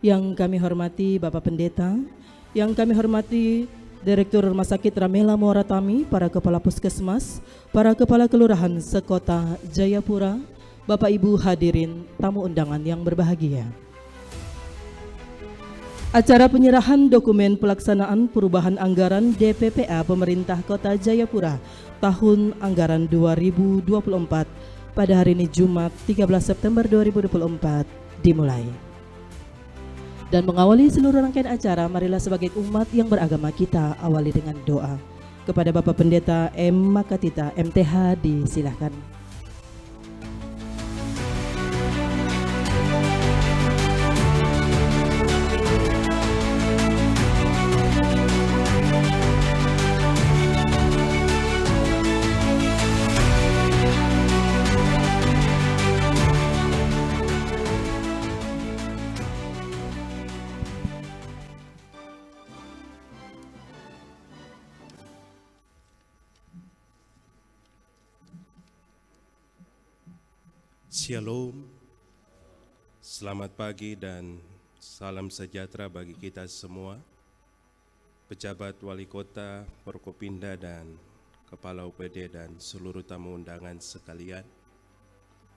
Yang kami hormati Bapak Pendeta, yang kami hormati Direktur Rumah Sakit Ramela Moratami, para Kepala Puskesmas, para Kepala Kelurahan sekota Jayapura, Bapak Ibu hadirin tamu undangan yang berbahagia. Acara penyerahan dokumen pelaksanaan perubahan anggaran DPPA Pemerintah Kota Jayapura tahun anggaran 2024 pada hari ini Jumat 13 September 2024 dimulai. Dan mengawali seluruh rangkaian acara, marilah sebagai umat yang beragama kita awali dengan doa. Kepada Bapak Pendeta M. Makatita, MTH, disilahkan. Shalom, selamat pagi dan salam sejahtera bagi kita semua, pejabat wali kota, Forkopimda dan Kepala UPD dan seluruh tamu undangan sekalian.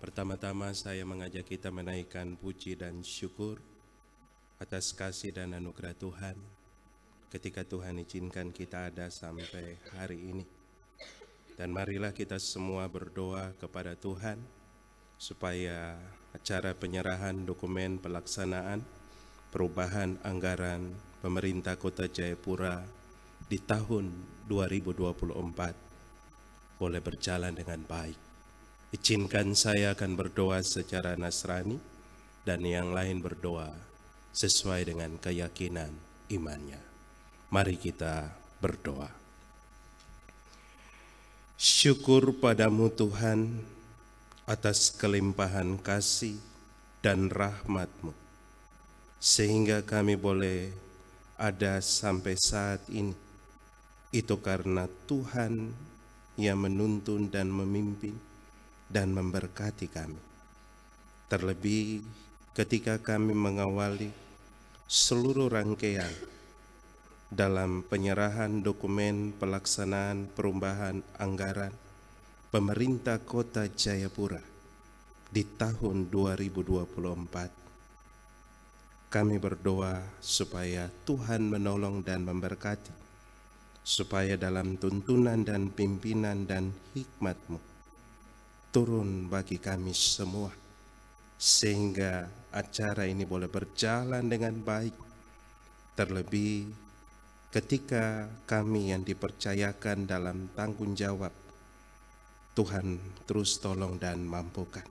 Pertama-tama saya mengajak kita menaikkan puji dan syukur atas kasih dan anugerah Tuhan ketika Tuhan izinkan kita ada sampai hari ini. Dan marilah kita semua berdoa kepada Tuhan supaya acara penyerahan dokumen pelaksanaan perubahan anggaran pemerintah Kota Jayapura di tahun 2024 boleh berjalan dengan baik. Izinkan saya akan berdoa secara Nasrani dan yang lain berdoa sesuai dengan keyakinan imannya. Mari kita berdoa. Syukur padamu Tuhan atas kelimpahan kasih dan rahmat-Mu, sehingga kami boleh ada sampai saat ini. Itu karena Tuhan yang menuntun dan memimpin dan memberkati kami. Terlebih ketika kami mengawali seluruh rangkaian dalam penyerahan dokumen pelaksanaan perubahan anggaran Pemerintah Kota Jayapura di tahun 2024. Kami berdoa supaya Tuhan menolong dan memberkati, supaya dalam tuntunan dan pimpinan dan hikmat-Mu turun bagi kami semua, sehingga acara ini boleh berjalan dengan baik. Terlebih ketika kami yang dipercayakan dalam tanggung jawab, Tuhan terus tolong dan mampukan.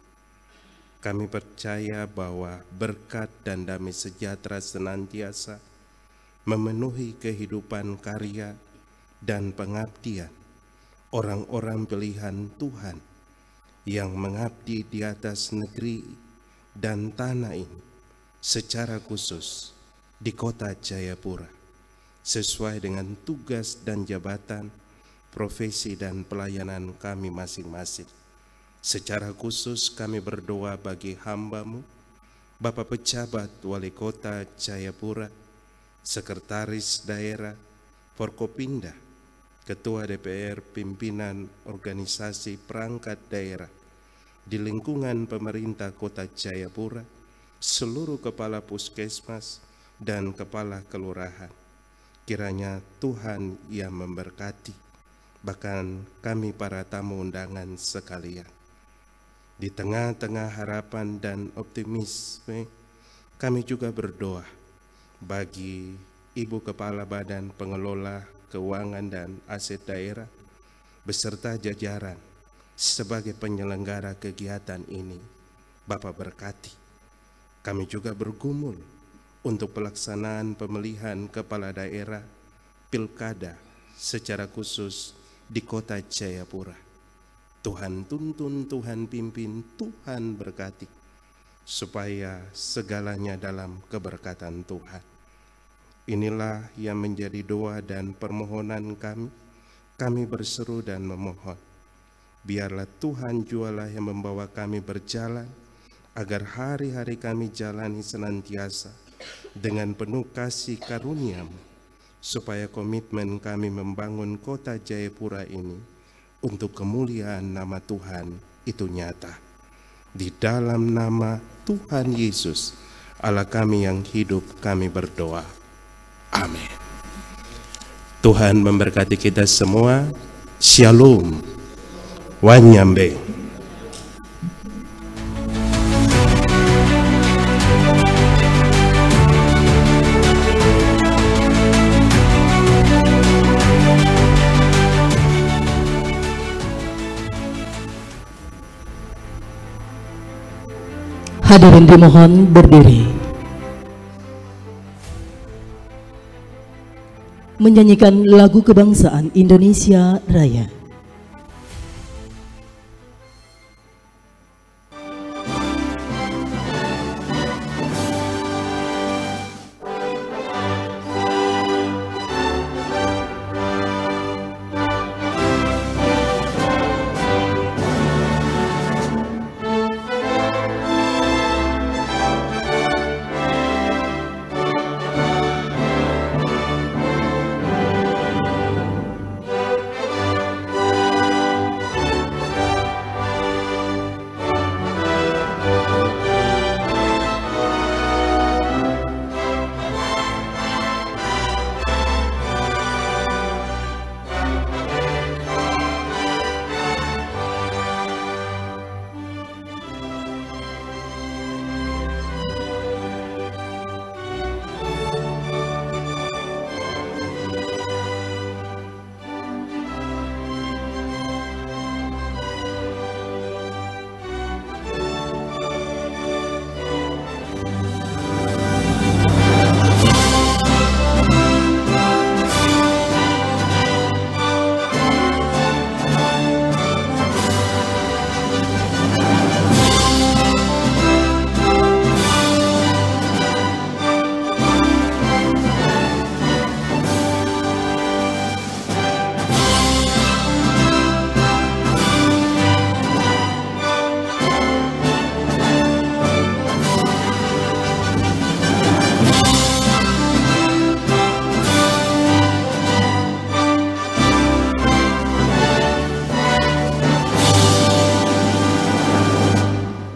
Kami percaya bahwa berkat dan damai sejahtera senantiasa memenuhi kehidupan karya dan pengabdian orang-orang pilihan Tuhan yang mengabdi di atas negeri dan tanah ini secara khusus di Kota Jayapura sesuai dengan tugas dan jabatan, profesi dan pelayanan kami masing-masing. Secara khusus kami berdoa bagi hamba-Mu, Bapak Pejabat Wali Kota Jayapura, Sekretaris Daerah, Forkopimda, Ketua DPR, pimpinan organisasi perangkat daerah di lingkungan pemerintah Kota Jayapura, seluruh kepala puskesmas dan kepala kelurahan. Kiranya Tuhan yang memberkati, bahkan kami para tamu undangan sekalian. Di tengah-tengah harapan dan optimisme, kami juga berdoa bagi Ibu Kepala Badan Pengelola Keuangan dan Aset Daerah beserta jajaran sebagai penyelenggara kegiatan ini. Bapak berkati. Kami juga bergumul untuk pelaksanaan pemilihan kepala daerah pilkada secara khusus di Kota Jayapura. Tuhan tuntun, Tuhan pimpin, Tuhan berkati, supaya segalanya dalam keberkatan Tuhan. Inilah yang menjadi doa dan permohonan kami. Kami berseru dan memohon, biarlah Tuhan jualah yang membawa kami berjalan, agar hari-hari kami jalani senantiasa dengan penuh kasih karunia-Mu, supaya komitmen kami membangun kota Jayapura ini untuk kemuliaan nama Tuhan itu nyata. Di dalam nama Tuhan Yesus, Allah kami yang hidup, kami berdoa. Amin. Tuhan memberkati kita semua. Shalom. Wanyambe. Hadirin dimohon berdiri. Menyanyikan lagu kebangsaan Indonesia Raya.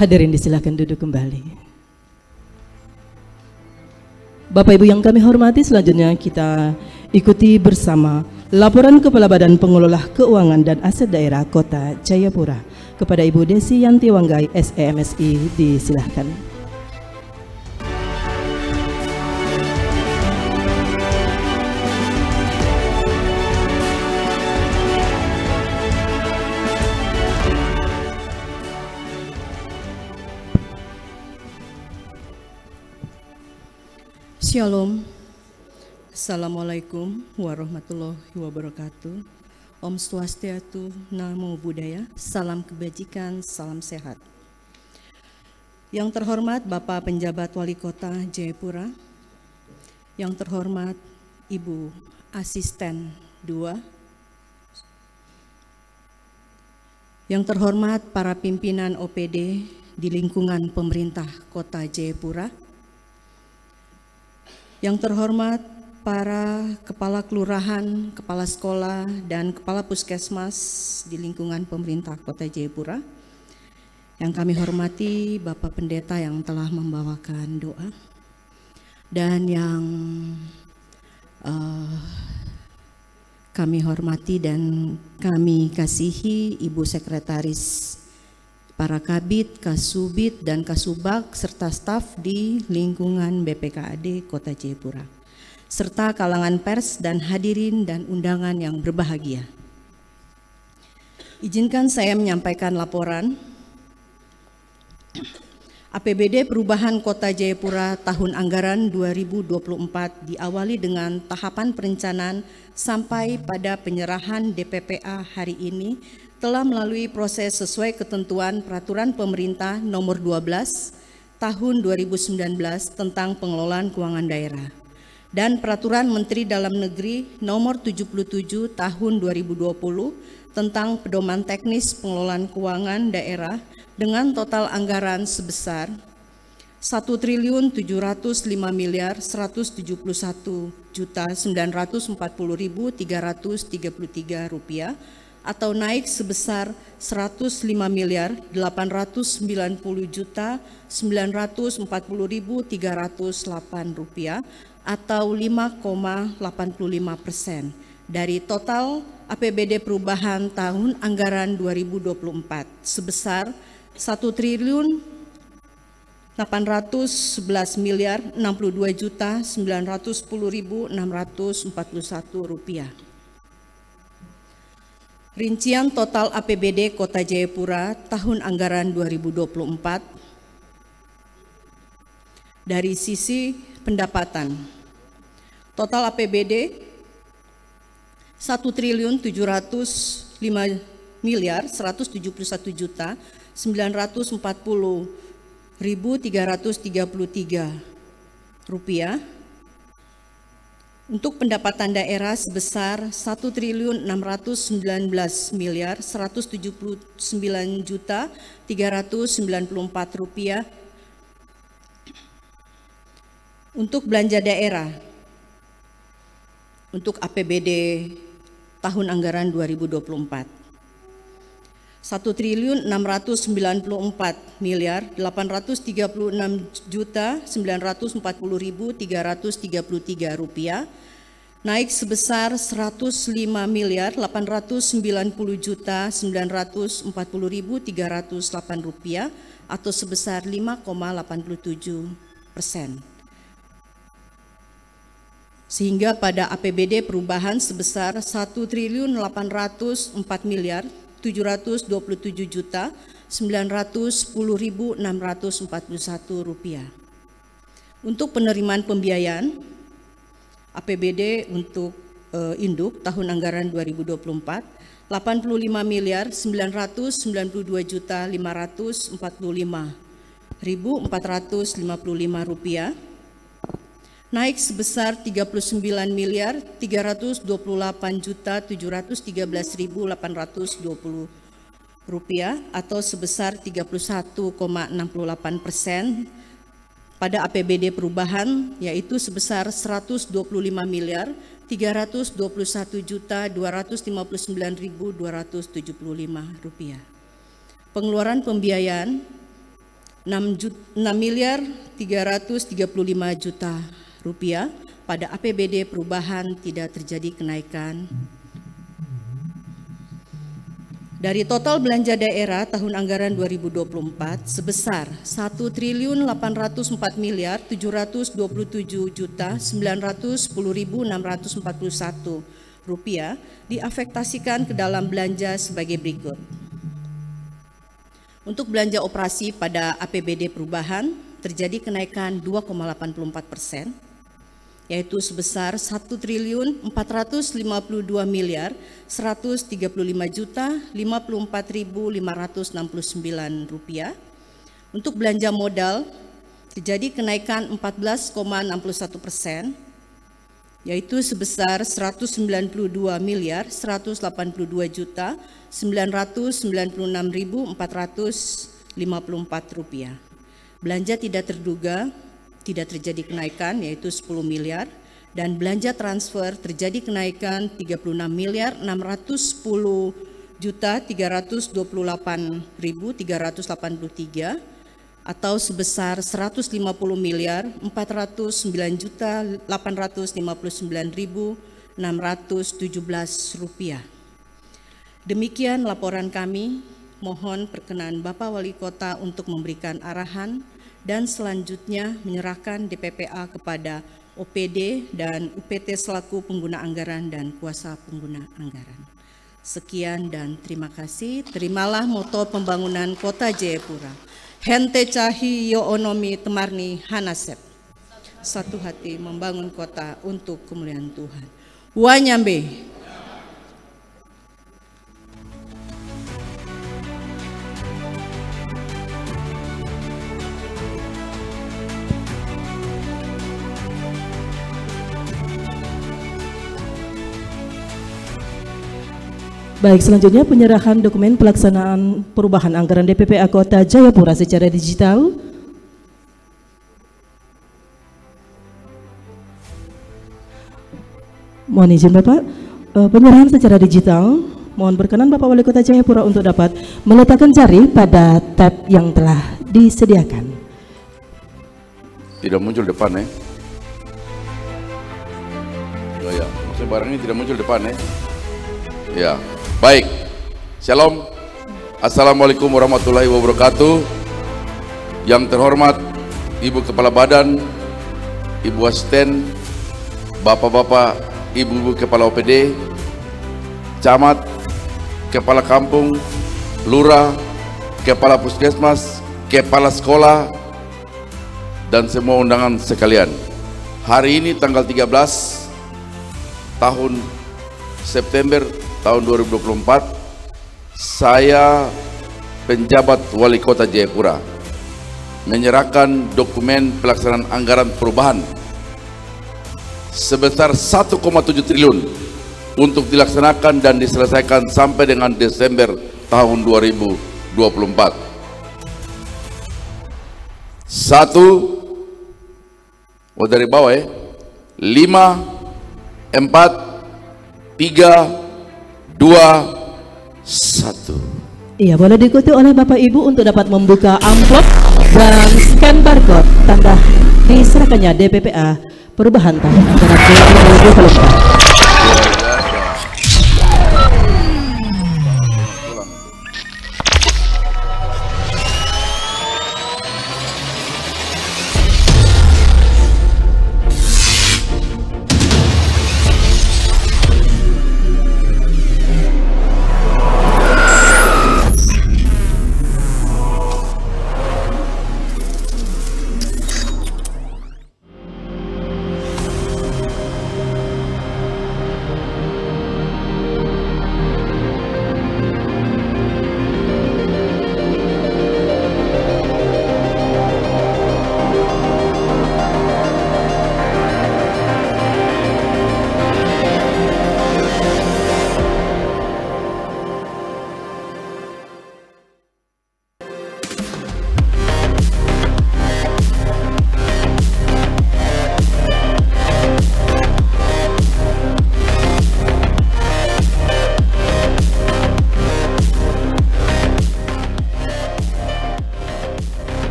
Hadirin disilakan duduk kembali. Bapak Ibu yang kami hormati, selanjutnya kita ikuti bersama laporan Kepala Badan Pengelola Keuangan dan Aset Daerah Kota Jayapura kepada Ibu Desi Yanti Wanggai, SEMSI, disilahkan. Shalom. Assalamualaikum warahmatullahi wabarakatuh. Om Swastiastu, Namo Buddhaya, salam kebajikan, salam sehat. Yang terhormat Bapak Penjabat Wali Kota Jayapura, yang terhormat Ibu Asisten 2, yang terhormat para pimpinan OPD di lingkungan pemerintah Kota Jayapura, yang terhormat para kepala kelurahan, kepala sekolah, dan kepala puskesmas di lingkungan pemerintah Kota Jayapura, yang kami hormati Bapak Pendeta yang telah membawakan doa, dan yang kami hormati dan kami kasihi Ibu Sekretaris, para Kabid, Kasubid, dan Kasubag, serta staf di lingkungan BPKAD Kota Jayapura, serta kalangan pers dan hadirin dan undangan yang berbahagia. Izinkan saya menyampaikan laporan APBD Perubahan Kota Jayapura tahun anggaran 2024 diawali dengan tahapan perencanaan sampai pada penyerahan DPPA hari ini telah melalui proses sesuai ketentuan Peraturan Pemerintah Nomor 12 Tahun 2019 tentang Pengelolaan Keuangan Daerah dan Peraturan Menteri Dalam Negeri Nomor 77 Tahun 2020 tentang Pedoman Teknis Pengelolaan Keuangan Daerah dengan total anggaran sebesar Rp1.705.171.940.333 atau naik sebesar Rp105.890.940.308 atau 5,85% dari total APBD perubahan tahun anggaran 2024 sebesar Rp1.811.062.910.641. Rincian total APBD Kota Jayapura tahun anggaran 2024 dari sisi pendapatan. Total APBD Rp1.5.171.940.333. Untuk pendapatan daerah sebesar Rp1.619.179.394. Untuk belanja daerah, untuk APBD tahun anggaran 2024, Rp1.694.836.940.333 naik sebesar Rp1.5.890.940.308 atau sebesar 5,87%. Sehingga pada APBD perubahan sebesar Rp1.804.727.910.641. Untuk penerimaan pembiayaan APBD untuk induk tahun anggaran 2024 Rp85.922.545.455 naik sebesar Rp39.328.713.820 atau sebesar 31,68% pada APBD perubahan, yaitu sebesar Rp125.321.259.275. Pengeluaran pembiayaan Rp6.335.000.000 pada APBD perubahan tidak terjadi kenaikan. Dari total belanja daerah tahun anggaran 2024 sebesar Rp1.847.710.941 diafektasikan ke dalam belanja sebagai berikut. Untuk belanja operasi pada APBD perubahan terjadi kenaikan 2,84%, yaitu sebesar Rp1.452.135.054.569. Untuk belanja modal terjadi kenaikan 14,61%, yaitu sebesar Rp192.186.454. Belanja tidak terduga tidak terjadi kenaikan, yaitu 10 miliar, dan belanja transfer terjadi kenaikan 36.910.328.383 atau sebesar Rp150.409.859.617. Demikian laporan kami. Mohon perkenan Bapak Wali Kota untuk memberikan arahan dan selanjutnya menyerahkan DPPA kepada OPD dan UPT selaku pengguna anggaran dan kuasa pengguna anggaran. Sekian dan terima kasih. Terimalah moto pembangunan Kota Jayapura. Hente Cahi Yoonomi Temarni Hanasep. Satu hati membangun kota untuk kemuliaan Tuhan. Wanyambe. Baik, selanjutnya penyerahan dokumen pelaksanaan perubahan anggaran DPPA Kota Jayapura secara digital. Mohon izin Bapak, penyerahan secara digital. Mohon berkenan Bapak Wali Kota Jayapura untuk dapat meletakkan jari pada tab yang telah disediakan. Tidak muncul depan ya. Oh ya, maksudnya barang ini tidak muncul depan ya. Ya, baik. Shalom. Assalamualaikum warahmatullahi wabarakatuh. Yang terhormat Ibu Kepala Badan, Ibu Asisten, Bapak-bapak, Ibu-ibu Kepala OPD, Camat, Kepala Kampung, Lurah, Kepala Puskesmas, Kepala Sekolah, dan semua undangan sekalian. Hari ini tanggal 13 tahun September tahun 2024, saya penjabat Wali Kota Jayapura menyerahkan dokumen pelaksanaan anggaran perubahan sebesar 1,7 triliun untuk dilaksanakan dan diselesaikan sampai dengan Desember tahun 2024. Dari bawah ya, 5, 4, 3, 2, 1. Iya, boleh diikuti oleh Bapak Ibu untuk dapat membuka amplop dan scan barcode tanda diserahkannya DPPA perubahan tahun anggaran 2024.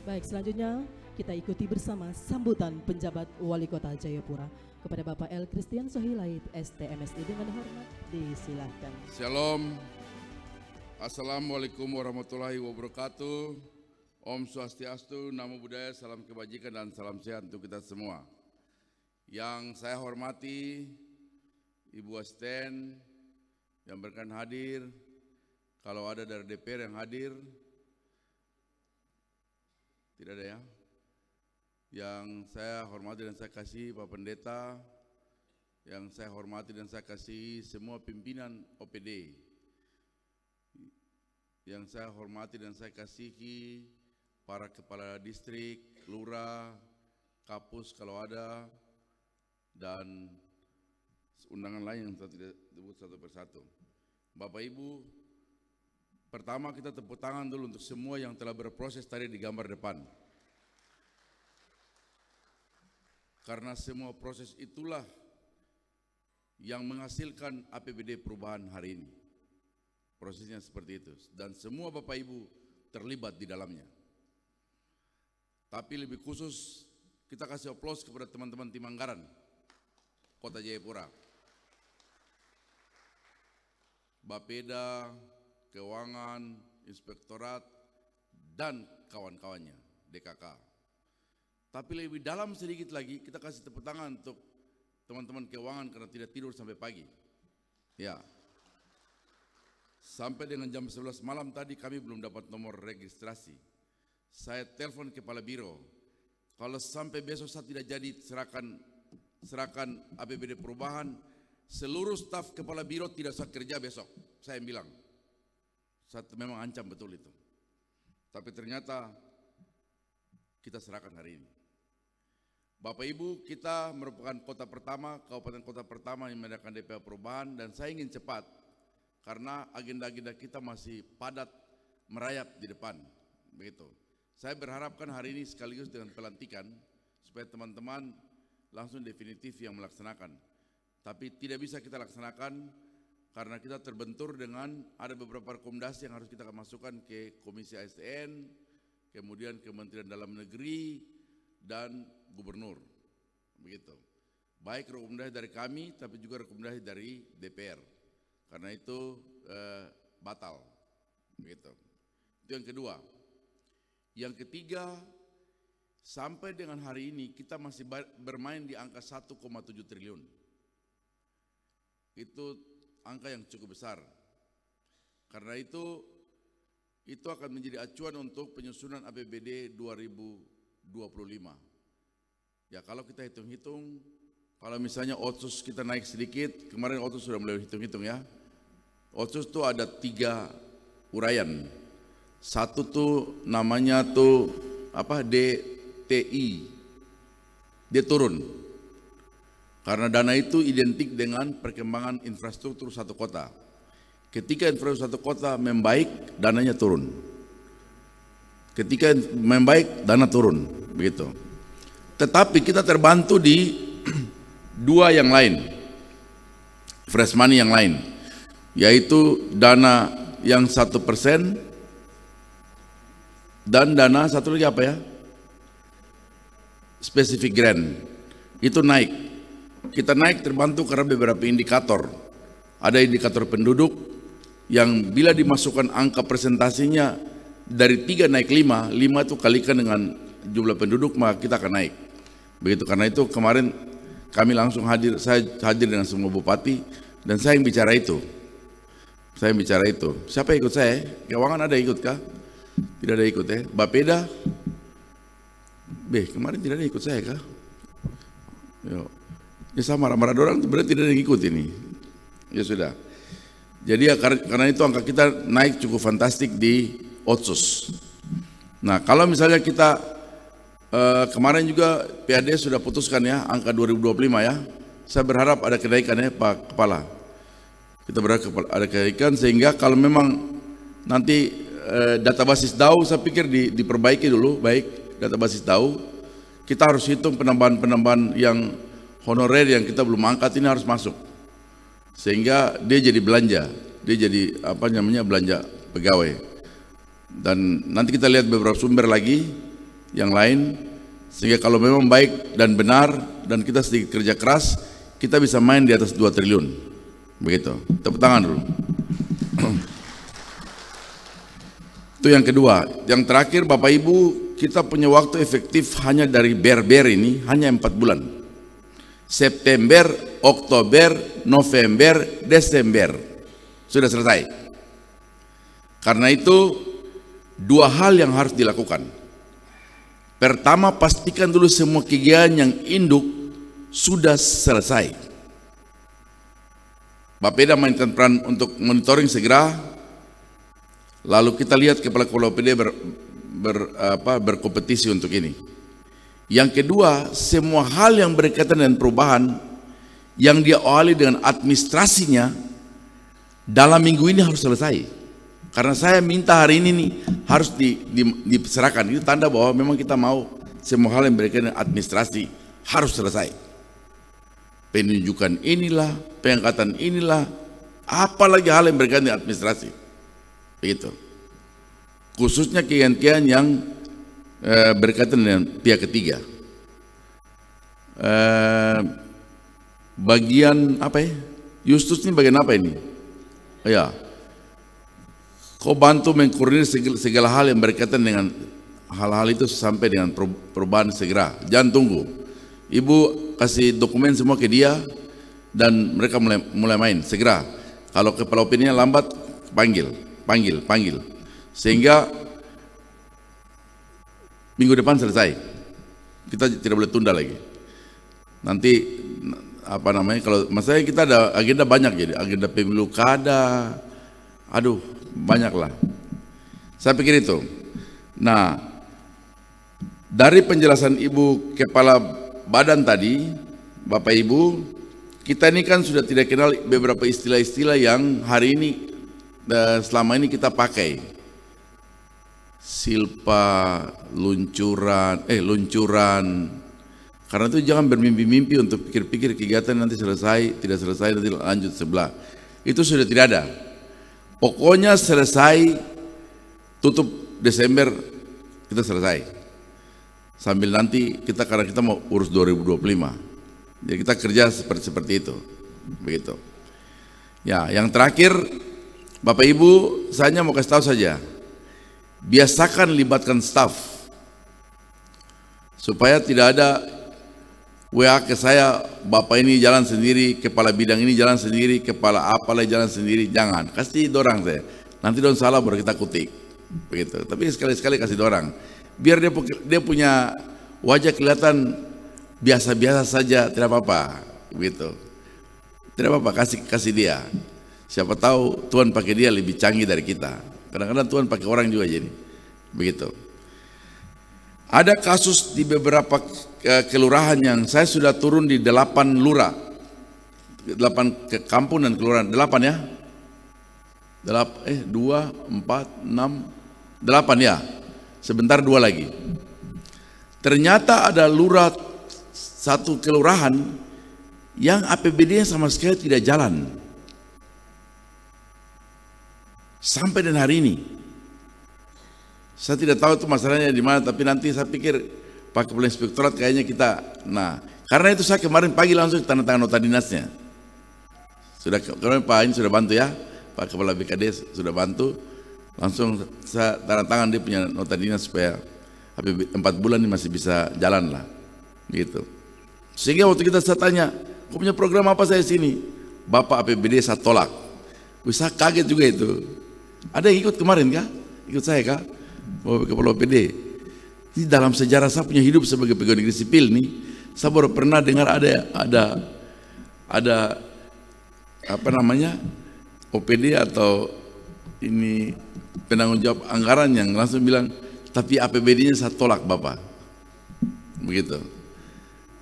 Baik, selanjutnya kita ikuti bersama sambutan penjabat Wali Kota Jayapura kepada Bapak L. Christian Sohilait, STMSI. Dengan hormat disilahkan. Shalom. Assalamualaikum warahmatullahi wabarakatuh. Om Swastiastu, Namo Buddhaya, salam kebajikan dan salam sehat untuk kita semua. Yang saya hormati Ibu Asisten yang berkenan hadir, kalau ada dari DPR yang hadir, tidak ada ya. Yang saya hormati dan saya kasih Pak Pendeta, yang saya hormati dan saya kasih semua pimpinan OPD, yang saya hormati dan saya kasihi para kepala distrik, lurah, kapus kalau ada, dan undangan lain yang saya tidak sebut satu persatu. Bapak Ibu, pertama kita tepuk tangan dulu untuk semua yang telah berproses tadi di gambar depan. Karena semua proses itulah yang menghasilkan APBD perubahan hari ini. Prosesnya seperti itu. Dan semua Bapak Ibu terlibat di dalamnya. Tapi lebih khusus kita kasih aplaus kepada teman-teman tim anggaran Kota Jayapura. Bapeda, Keuangan, Inspektorat, dan kawan-kawannya, DKK. Tapi lebih dalam sedikit lagi, kita kasih tepuk tangan untuk teman-teman keuangan karena tidak tidur sampai pagi. Ya. Sampai dengan jam 11 malam tadi kami belum dapat nomor registrasi. Saya telepon kepala biro, kalau sampai besok saya tidak jadi serahkan APBD perubahan, seluruh staf kepala biro tidak usah kerja besok. Saya bilang, saya memang ancam betul itu. Tapi ternyata kita serahkan hari ini. Bapak Ibu, kita merupakan kota pertama, kabupaten kota pertama yang mengadakan DPA perubahan, dan saya ingin cepat karena agenda-agenda kita masih padat merayap di depan. Begitu. Saya berharapkan hari ini sekaligus dengan pelantikan supaya teman-teman langsung definitif yang melaksanakan. Tapi tidak bisa kita laksanakan karena kita terbentur dengan ada beberapa rekomendasi yang harus kita masukkan ke Komisi ASN, kemudian Kementerian Dalam Negeri, dan Gubernur. Begitu. Baik rekomendasi dari kami, tapi juga rekomendasi dari DPR. Karena itu batal. Begitu. Itu yang kedua. Yang ketiga, sampai dengan hari ini kita masih bermain di angka 1,7 triliun. Itu angka yang cukup besar. Karena itu akan menjadi acuan untuk penyusunan APBD 2025. Ya kalau kita hitung-hitung, kalau misalnya otsus kita naik sedikit, kemarin otsus sudah mulai hitung-hitung ya. Otsus itu ada 3 uraian. Satu tuh namanya tuh apa, DTI, dia turun. Karena dana itu identik dengan perkembangan infrastruktur satu kota. Ketika infrastruktur satu kota membaik, dananya turun. Ketika membaik, dana turun, begitu. Tetapi kita terbantu di 2 yang lain, fresh money yang lain, yaitu dana yang 1% dan dana satu lagi apa ya? Specific grant. Itu naik. Kita naik terbantu karena beberapa indikator. Ada indikator penduduk yang bila dimasukkan angka presentasinya dari 3 naik 5 itu kalikan dengan jumlah penduduk, maka kita akan naik. Begitu, karena itu kemarin kami langsung hadir, saya hadir dengan semua bupati dan saya yang bicara itu. Siapa yang ikut saya? Keuangan ada ikut kah? Tidak ada ikut ya. Bapeda? Kemarin tidak ada ikut saya kah? Ya sama marah-marah orang berarti tidak ada yang ikut ini. Ya sudah. Jadi ya karena itu angka kita naik cukup fantastik di otsus. Nah kalau misalnya kita kemarin juga PAD sudah putuskan ya angka 2025 ya. Saya berharap ada kenaikan ya Pak Kepala. Kita berharap ada kenaikan sehingga kalau memang nanti data basis DAU saya pikir diperbaiki dulu, baik data basis DAU. Kita harus hitung penambahan yang honorer yang kita belum angkat ini harus masuk. Sehingga dia jadi belanja, dia jadi belanja pegawai. Dan nanti kita lihat beberapa sumber lagi yang lain, sehingga kalau memang baik dan benar dan kita sedikit kerja keras, kita bisa main di atas 2 triliun. Begitu. Tepuk tangan dulu. Itu yang kedua. Yang terakhir, Bapak Ibu, kita punya waktu efektif hanya dari BER ini hanya 4 bulan. September, Oktober, November, Desember sudah selesai. Karena itu 2 hal yang harus dilakukan. Pertama, pastikan dulu semua kegiatan yang induk sudah selesai. Bapeda mainkan peran untuk monitoring segera. Lalu kita lihat kepala-kepala PD berkompetisi untuk ini. Yang kedua, semua hal yang berkaitan dengan perubahan yang diawali dengan administrasinya dalam minggu ini harus selesai. Karena saya minta hari ini nih harus diserahkan. Itu tanda bahwa memang kita mau semua hal yang berkaitan dengan administrasi harus selesai. Penunjukan inilah, pengangkatan inilah, apalagi hal yang berkaitan dengan administrasi. Begitu. Khususnya kegiatan yang berkaitan dengan pihak ketiga. Bagian apa ya? Justus ini bagian apa ini? Ya. Kau bantu mengkoordinir segala hal yang berkaitan dengan hal-hal itu sampai dengan perubahan segera. Jangan tunggu. Ibu kasih dokumen semua ke dia dan mereka mulai main segera. Kalau kepala opininya lambat, panggil. Sehingga minggu depan selesai. Kita tidak boleh tunda lagi. Nanti apa namanya, kalau masalahnya kita ada agenda banyak, jadi agenda pemilu kada, aduh banyaklah. Saya pikir itu. Nah, dari penjelasan Ibu Kepala Badan tadi, Bapak Ibu, kita ini kan sudah tidak kenal beberapa istilah-istilah yang hari ini selama ini kita pakai. Silpa, luncuran. Karena itu jangan bermimpi-mimpi untuk pikir-pikir kegiatan nanti selesai, tidak selesai, nanti lanjut sebelah. Itu sudah tidak ada. Pokoknya selesai, tutup Desember, kita selesai. Sambil nanti kita, karena kita mau urus 2025. Jadi kita kerja seperti itu. Begitu. Ya, yang terakhir, Bapak Ibu, saya hanya mau kasih tahu saja. Biasakan libatkan staf. Supaya tidak ada WA ke saya, Bapak ini jalan sendiri, kepala bidang ini jalan sendiri, kepala apalah jalan sendiri. Jangan, kasih dorang saya. Nanti don salah baru kita kutik. Begitu. Tapi sekali-sekali kasih dorang. Biar dia punya wajah kelihatan biasa-biasa saja, tidak apa-apa. Begitu. Tidak apa-apa, kasih dia. Siapa tahu Tuhan pakai dia lebih canggih dari kita. Kadang-kadang Tuhan pakai orang juga jadi. Begitu. Ada kasus di beberapa kelurahan yang saya sudah turun di 8 lurah, 8 ke kampung dan kelurahan, 8 ya, 2, 4, 6, 8 ya, sebentar 2 lagi. Ternyata ada lurah satu kelurahan yang APBD-nya sama sekali tidak jalan sampai dan hari ini. Saya tidak tahu itu masalahnya di mana, tapi nanti saya pikir Pak Kepala Inspektorat kayaknya kita. Nah, karena itu saya kemarin pagi langsung tanda tangan nota dinasnya. Sudah kemarin Pak ini sudah bantu ya, Pak Kepala BKD sudah bantu. Langsung saya tanda tangan dia punya nota dinas supaya 4 bulan ini masih bisa jalan lah, gitu. Sehingga waktu saya tanya, kau punya program apa saya sini? Bapak APBD saya tolak. Saya kaget juga itu. Ada yang ikut kemarin kah? Ikut saya kah? Bapak Kepala APBD. Ini dalam sejarah saya punya hidup sebagai pegawai negeri sipil nih, saya baru pernah dengar ada apa namanya, OPD atau ini penanggung jawab anggaran yang langsung bilang, tapi APBD-nya saya tolak Bapak. Begitu.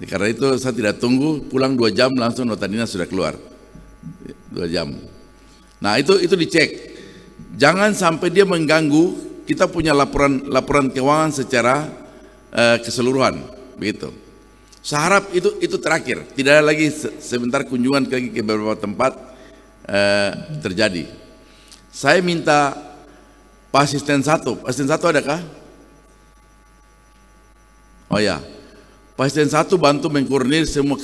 Karena itu saya tidak tunggu, pulang 2 jam langsung nota dinas sudah keluar. 2 jam. Nah itu dicek. Jangan sampai dia mengganggu. Kita punya laporan keuangan secara keseluruhan, begitu. Saya harap itu terakhir. Tidak ada lagi sebentar kunjungan ke beberapa tempat terjadi. Saya minta Pak Asisten 1. Asisten 1 adakah? Oh ya, Pak Asisten 1 bantu mengkoordinir semua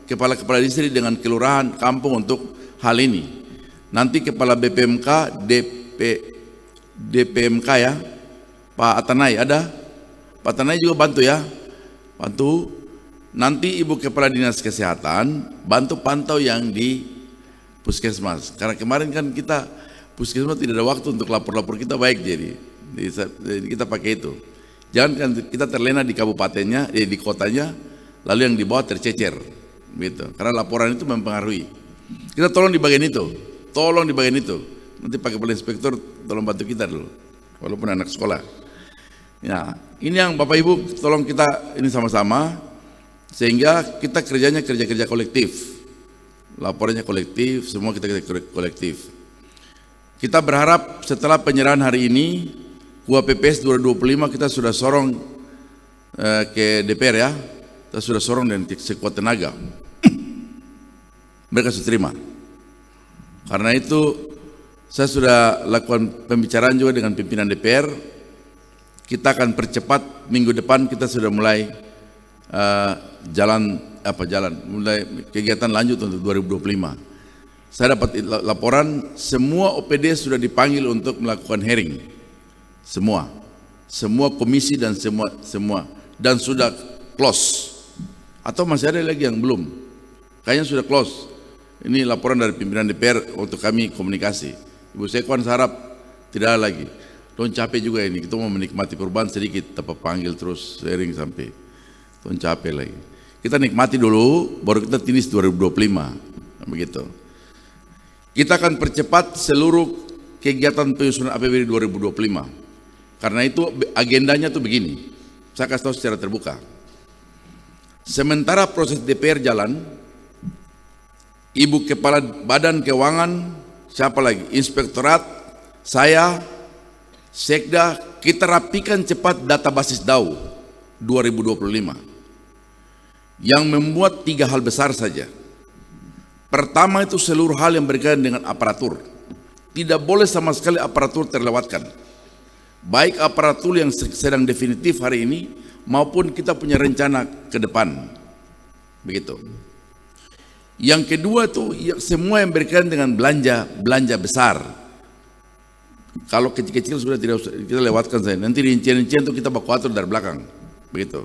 kepala-kepala distrik dengan kelurahan kampung untuk hal ini. Nanti kepala BPMK, DPMK ya, Pak Atanay ada? Pak Atanay juga bantu ya, bantu. Nanti Ibu Kepala Dinas Kesehatan bantu pantau yang di puskesmas. Karena kemarin kan kita puskesmas tidak ada waktu untuk lapor-lapor kita baik, jadi kita pakai itu. Jangan kan kita terlena di kabupatennya, di kotanya, lalu yang di bawah tercecer, gitu. Karena laporan itu mempengaruhi. Kita tolong di bagian itu. Tolong di bagian itu. Nanti Pak Kepala Inspektur tolong bantu kita dulu, walaupun anak sekolah. Ya, ini yang Bapak Ibu tolong kita ini sama-sama, sehingga kita kerjanya kerja kolektif. Laporannya kolektif, semua kita kolektif. Kita berharap setelah penyerahan hari ini, UAPPS 2025 kita sudah sorong ke DPR ya. Kita sudah sorong dan sekuat tenaga. Mereka sudah terima. Karena itu saya sudah lakukan pembicaraan juga dengan pimpinan DPR. Kita akan percepat, minggu depan kita sudah mulai mulai kegiatan lanjut untuk 2025. Saya dapat laporan semua OPD sudah dipanggil untuk melakukan hearing. Semua komisi dan semua dan sudah close. Atau masih ada lagi yang belum? Kayaknya sudah close. Ini laporan dari pimpinan DPR untuk kami komunikasi. Ibu Sekwan harap tidak ada lagi. Don't capek juga ini, kita mau menikmati perubahan sedikit, tanpa panggil terus sharing sampai don't capek lagi. Kita nikmati dulu, baru kita finish 2025, begitu. Kita akan percepat seluruh kegiatan penyusunan APBD 2025. Karena itu agendanya tuh begini, saya kasih tahu secara terbuka. Sementara proses DPR jalan, Ibu Kepala Badan Keuangan, siapa lagi? Inspektorat, saya, Sekda, kita rapikan cepat data basis DAU 2025. Yang membuat 3 hal besar saja. Pertama itu seluruh hal yang berkaitan dengan aparatur. Tidak boleh sama sekali aparatur terlewatkan. Baik aparatur yang sedang definitif hari ini, maupun kita punya rencana ke depan. Begitu. Yang kedua itu semua yang berkaitan dengan belanja besar. Kalau kecil-kecil sudah tidak usah kita lewatkan saja. Nanti rincian-rincian itu kita baku atur dari belakang, begitu.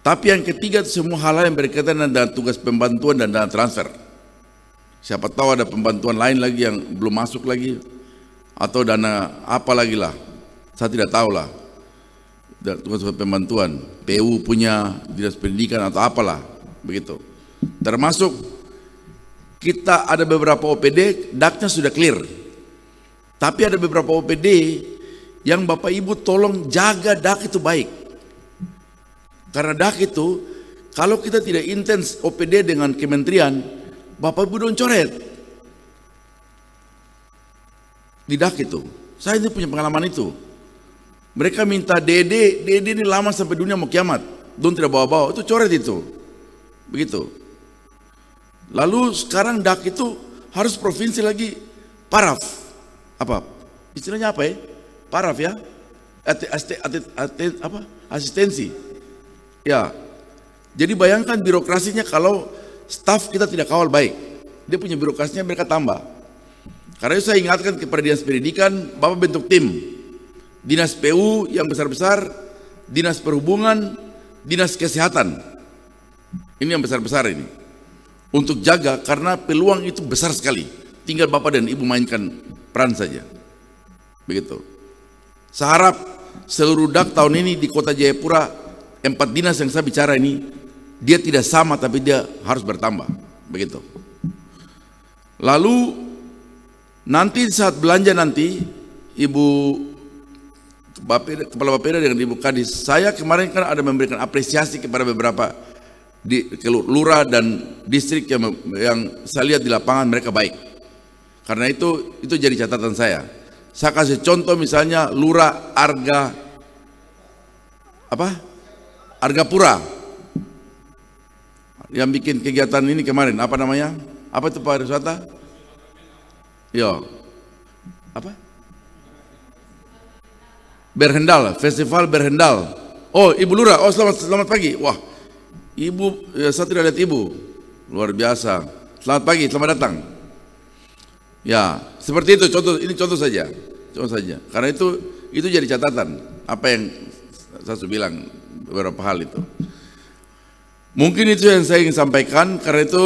Tapi yang ketiga itu semua hal yang berkaitan dengan tugas pembantuan dan dana transfer. Siapa tahu ada pembantuan lain lagi yang belum masuk lagi, atau dana apa lagi lah, saya tidak tahu lah. Tugas pembantuan, PU punya, dinas pendidikan atau apalah, begitu. Termasuk kita ada beberapa OPD, DAK-nya sudah clear. Tapi ada beberapa OPD yang Bapak Ibu tolong jaga DAK itu baik. Karena DAK itu, kalau kita tidak intens OPD dengan kementerian, Bapak Ibu don't coret. Di DAK itu, saya ini punya pengalaman itu. Mereka minta DD ini lama sampai dunia mau kiamat. Don't tidak bawa-bawa, itu coret itu. Begitu. Lalu sekarang DAK itu harus provinsi lagi paraf. Apa? Istilahnya apa ya? Paraf ya? Asistensi. Ya. Jadi bayangkan birokrasinya kalau staf kita tidak kawal baik. Dia punya birokrasinya mereka tambah. Karena itu saya ingatkan kepada Dinas Pendidikan, Bapak bentuk tim. Dinas PU yang besar-besar, Dinas Perhubungan, Dinas Kesehatan. Ini yang besar-besar ini. Untuk jaga, karena peluang itu besar sekali. Tinggal Bapak dan Ibu mainkan peran saja. Begitu. Saya harap seluruh DAK tahun ini di Kota Jayapura, 4 dinas yang saya bicara ini, dia tidak sama tapi dia harus bertambah. Begitu. Lalu nanti saat belanja nanti, Ibu Kepala Bapeda dengan Ibu Kadis, saya kemarin kan ada memberikan apresiasi kepada beberapa di lurah dan distrik yang saya lihat di lapangan mereka baik. Karena itu jadi catatan saya. Saya kasih contoh misalnya lurah Argapura yang bikin kegiatan ini kemarin, apa namanya? Apa itu Pak Wisata? Yo. Apa? Berhendal, Festival Berhendal. Oh, Ibu Lura. Oh, selamat pagi. Wah, Ibu, ya, saya tidak lihat Ibu. Luar biasa. Selamat pagi, selamat datang. Ya, seperti itu contoh. Ini contoh saja. Karena itu jadi catatan apa yang saya sudah bilang beberapa hal itu. Mungkin itu yang saya ingin sampaikan. Karena itu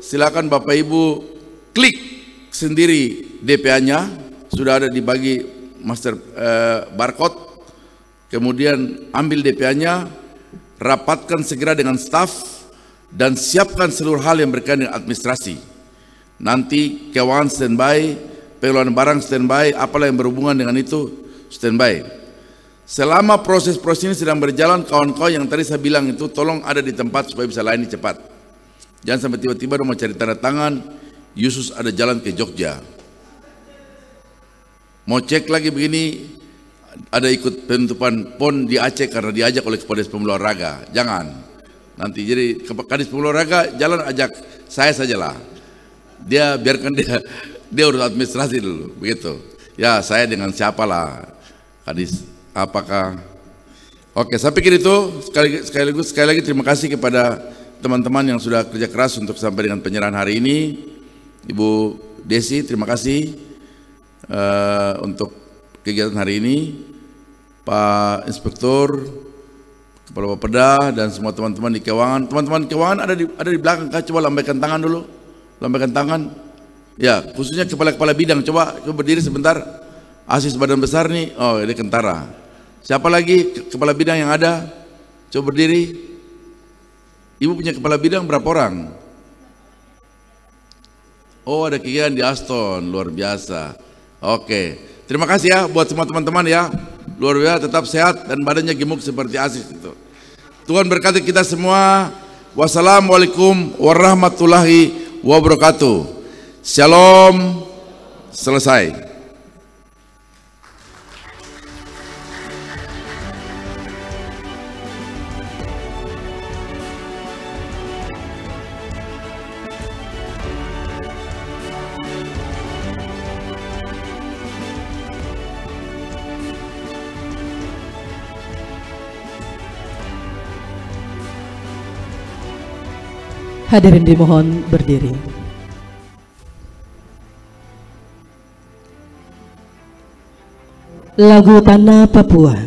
silakan Bapak Ibu klik sendiri DPA-nya, sudah ada dibagi master barcode. Kemudian ambil DPA-nya, rapatkan segera dengan staf dan siapkan seluruh hal yang berkaitan dengan administrasi. Nanti keuangan standby, pengelolaan barang standby, apalah yang berhubungan dengan itu standby. Selama proses-proses ini sedang berjalan, kawan-kawan yang tadi saya bilang itu tolong ada di tempat supaya bisa layani cepat. Jangan sampai tiba-tiba mau cari tanda tangan, Yusus ada jalan ke Jogja. Mau cek lagi begini, ada ikut penutupan PON di Aceh karena diajak oleh Kepala Pemuda Olahraga. Jangan. Nanti jadi Kadis Pemuda Olahraga jalan ajak saya sajalah. Dia biarkan dia urus administrasi dulu, begitu. Ya, saya dengan siapalah Kadis. Apakah? Oke, saya pikir itu sekali lagi terima kasih kepada teman-teman yang sudah kerja keras untuk sampai dengan penyerahan hari ini. Ibu Desi, terima kasih untuk kegiatan hari ini. Pak Inspektur, Kepala Bapeda dan semua teman-teman di keuangan. Teman-teman keuangan ada di belakang, coba lambaikan tangan dulu. Lambaikan tangan. Ya, khususnya kepala bidang, coba berdiri sebentar. Asis badan besar nih. Oh, ini Kentara. Siapa lagi kepala bidang yang ada? Coba berdiri. Ibu punya kepala bidang berapa orang? Oh, ada kegiatan di Aston, luar biasa. Oke, terima kasih ya buat semua teman-teman ya. Luar biasa, tetap sehat dan badannya gemuk seperti Asis itu. Tuhan berkati kita semua. Wassalamualaikum warahmatullahi wabarakatuh. Shalom. Selesai. Hadirin dimohon berdiri. Lagu Tanah Papua.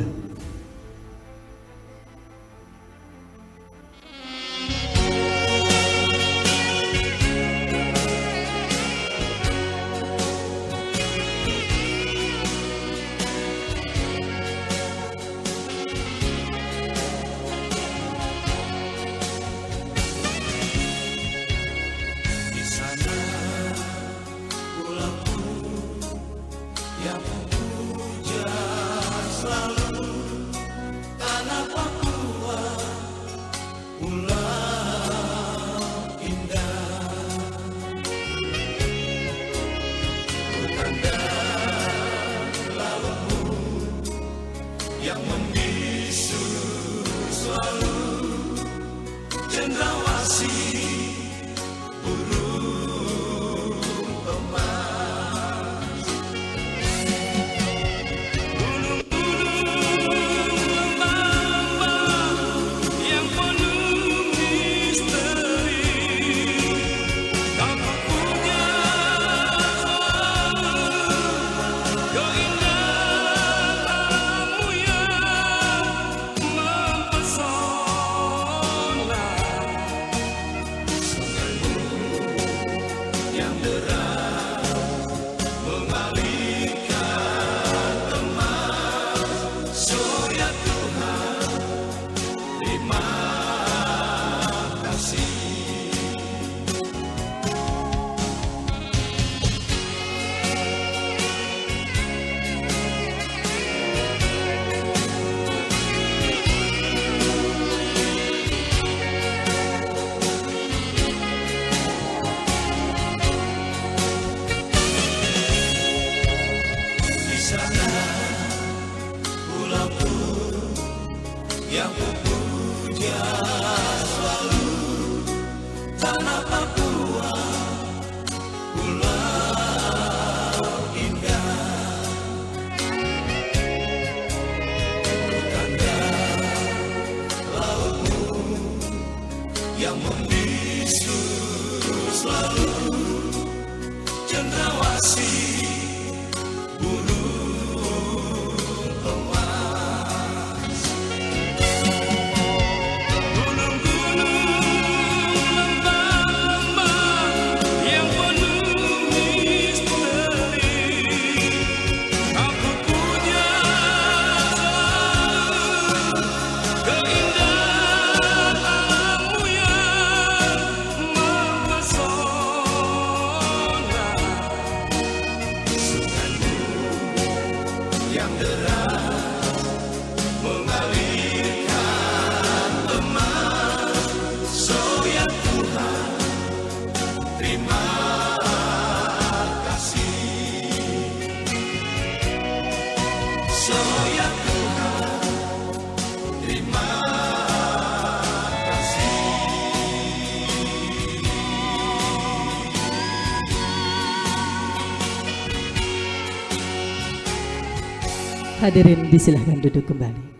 Hadirin disilahkan duduk kembali.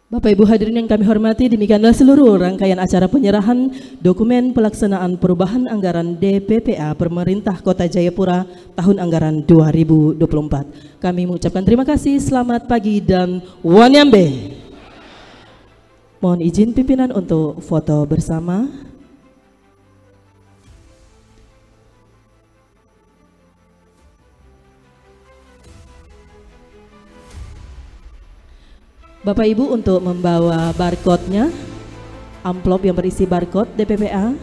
Bapak Ibu hadirin yang kami hormati, demikianlah seluruh rangkaian acara penyerahan dokumen pelaksanaan perubahan anggaran DPPA Pemerintah Kota Jayapura tahun anggaran 2024. Kami mengucapkan terima kasih, selamat pagi dan wanyambe. Mohon izin pimpinan untuk foto bersama. Bapak Ibu untuk membawa barcode-nya, amplop yang berisi barcode DPPA.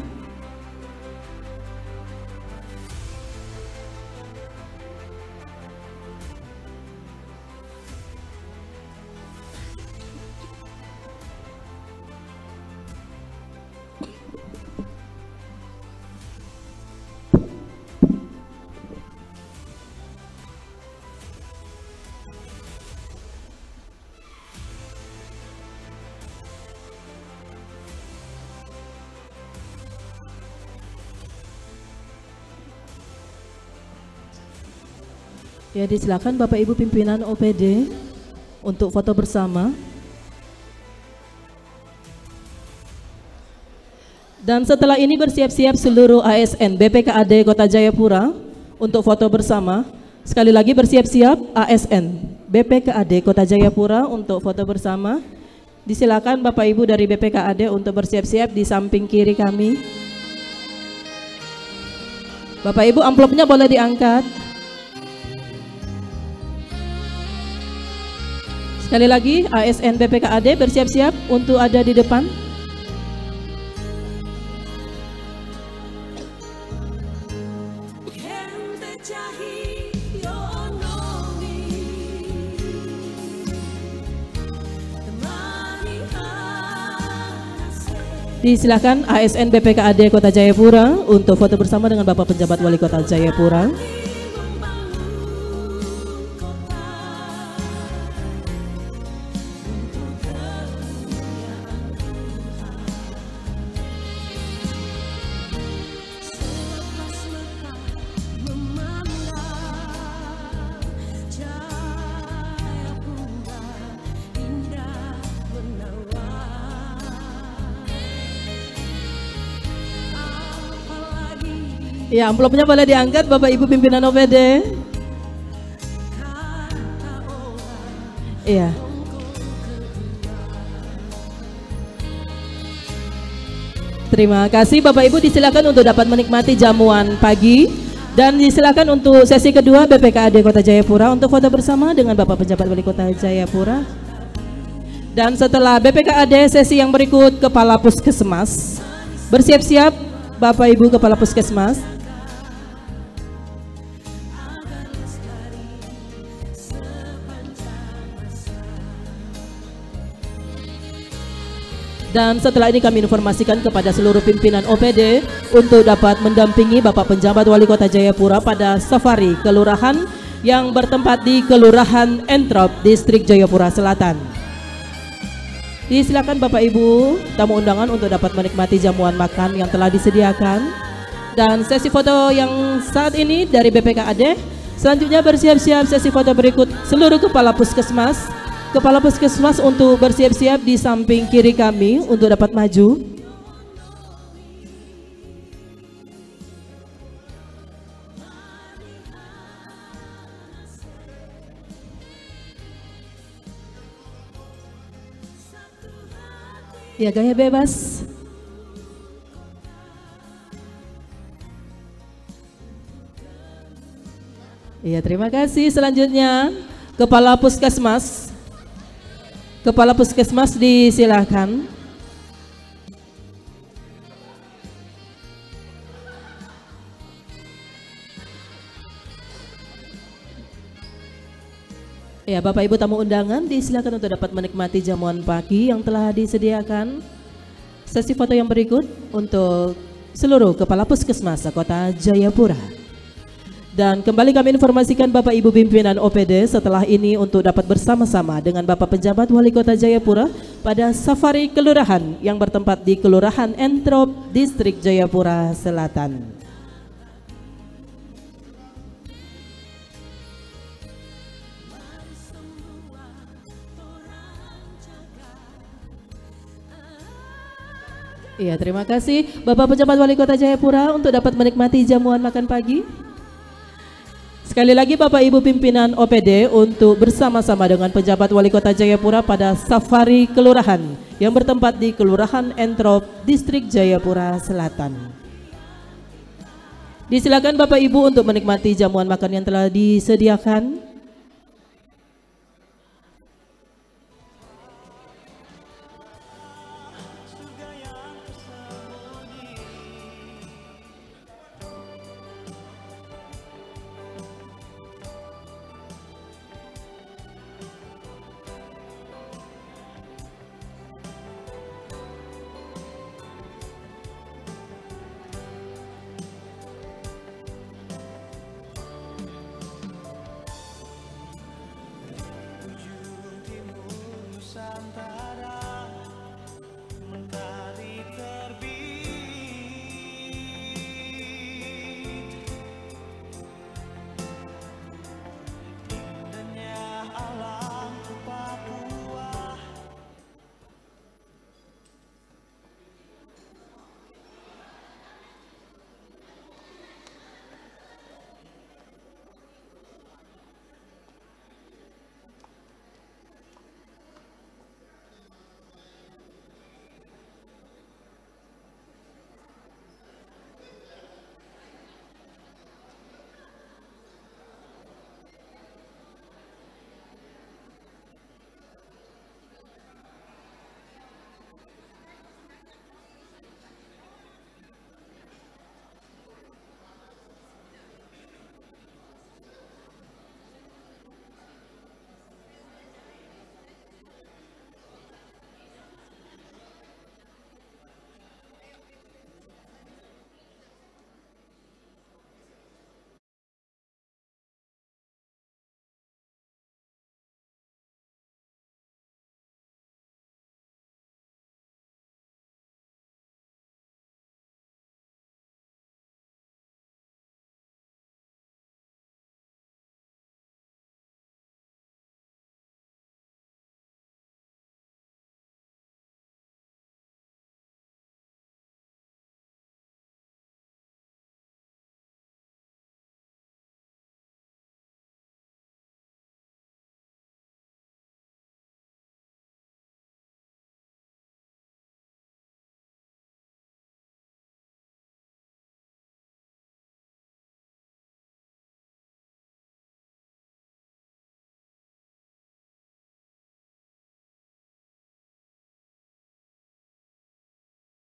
Ya, disilakan Bapak Ibu pimpinan OPD untuk foto bersama. Dan setelah ini bersiap-siap seluruh ASN BPKAD Kota Jayapura untuk foto bersama. Sekali lagi bersiap-siap ASN BPKAD Kota Jayapura untuk foto bersama. Disilakan Bapak Ibu dari BPKAD untuk bersiap-siap di samping kiri kami. Bapak Ibu amplopnya boleh diangkat. Sekali lagi ASN BPKAD bersiap-siap untuk ada di depan. Disilakan ASN BPKAD Kota Jayapura untuk foto bersama dengan Bapak Penjabat Wali Kota Jayapura. Ya, amplopnya boleh diangkat Bapak Ibu pimpinan OPD. Iya. Terima kasih Bapak Ibu, disilakan untuk dapat menikmati jamuan pagi dan disilakan untuk sesi kedua BPKAD Kota Jayapura untuk foto bersama dengan Bapak Penjabat Wali Kota Jayapura. Dan setelah BPKAD sesi yang berikut Kepala Puskesmas. Bersiap-siap Bapak Ibu Kepala Puskesmas. Dan setelah ini kami informasikan kepada seluruh pimpinan OPD untuk dapat mendampingi Bapak Penjabat Wali Kota Jayapura pada safari kelurahan yang bertempat di Kelurahan Entrop, Distrik Jayapura Selatan. Disilakan Bapak Ibu tamu undangan untuk dapat menikmati jamuan makan yang telah disediakan. Dan sesi foto yang saat ini dari BPKAD, selanjutnya bersiap-siap sesi foto berikut seluruh Kepala Puskesmas. Kepala Puskesmas untuk bersiap-siap di samping kiri kami untuk dapat maju. Ya, gaya bebas. Iya, terima kasih. Selanjutnya Kepala Puskesmas. Kepala Puskesmas disilakan. Ya, Bapak Ibu tamu undangan disilakan untuk dapat menikmati jamuan pagi yang telah disediakan. Sesi foto yang berikut untuk seluruh Kepala Puskesmas Kota Jayapura. Dan kembali kami informasikan Bapak Ibu pimpinan OPD setelah ini untuk dapat bersama-sama dengan Bapak Penjabat Wali Kota Jayapura pada safari kelurahan yang bertempat di Kelurahan Entrop, Distrik Jayapura Selatan. Iya, terima kasih Bapak Pejabat Wali Kota Jayapura untuk dapat menikmati jamuan makan pagi. Sekali lagi Bapak Ibu pimpinan OPD untuk bersama-sama dengan pejabat Wali Kota Jayapura pada safari kelurahan yang bertempat di Kelurahan Entrop, Distrik Jayapura Selatan. Disilakan Bapak Ibu untuk menikmati jamuan makan yang telah disediakan.